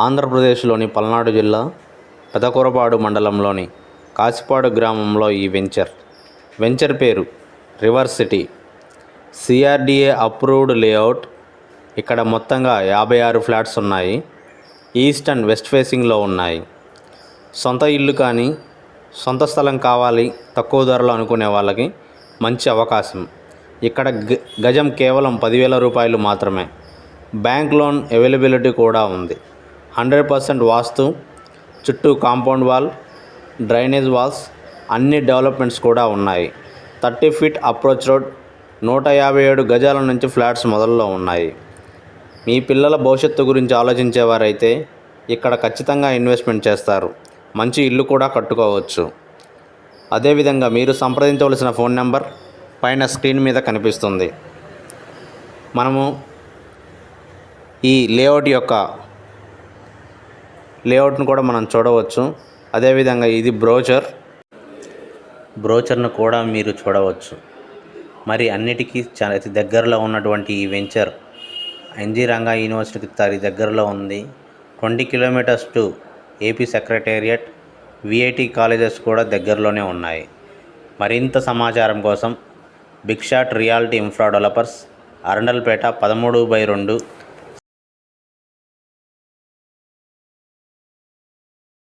ఆంధ్రప్రదేశ్లోని పల్నాడు జిల్లా పెదకూరపాడు మండలంలోని కాసిపాడు గ్రామంలో ఈ వెంచర్ పేరు river city. CRDA approved layout. ఇక్కడ మొత్తంగా 56 ఫ్లాట్స్ ఉన్నాయి. ఈస్ట్ అండ్ వెస్ట్ ఫేసింగ్లో ఉన్నాయి. సొంత ఇల్లు కానీ సొంత స్థలం కావాలి తక్కువ ధరలో అనుకునే వాళ్ళకి మంచి అవకాశం. ఇక్కడ గజం కేవలం 10,000 రూపాయలు మాత్రమే. బ్యాంక్ లోన్ అవైలబిలిటీ కూడా ఉంది. 100% వాస్తు, చుట్టూ కాంపౌండ్ వాల్, డ్రైనేజ్ వాల్స్, అన్ని డెవలప్మెంట్స్ కూడా ఉన్నాయి. 30 ఫీట్ అప్రోచ్ రోడ్, 157 గజాల నుంచి ఫ్లాట్స్ మొదల్లో ఉన్నాయి. మీ పిల్లల భవిష్యత్తు గురించి ఆలోచించేవారైతే ఇక్కడ ఖచ్చితంగా ఇన్వెస్ట్మెంట్ చేస్తారు. మంచి ఇల్లు కూడా కట్టుకోవచ్చు. అదేవిధంగా మీరు సంప్రదించవలసిన ఫోన్ నెంబర్ పైన స్క్రీన్ మీద కనిపిస్తుంది. మనము ఈ లేఅవుట్ను కూడా మనం చూడవచ్చు. అదేవిధంగా ఇది బ్రోచర్ను కూడా మీరు చూడవచ్చు. మరి అన్నిటికీ చాలా దగ్గరలో ఉన్నటువంటి ఈ వెంచర్ ఎన్జీ రంగా యూనివర్సిటీకి దగ్గరలో ఉంది. 20 kilometres to AP secretariat, VIT colleges కూడా దగ్గరలోనే ఉన్నాయి. మరింత సమాచారం కోసం big shot reality infra developers, Arundelpet 13/2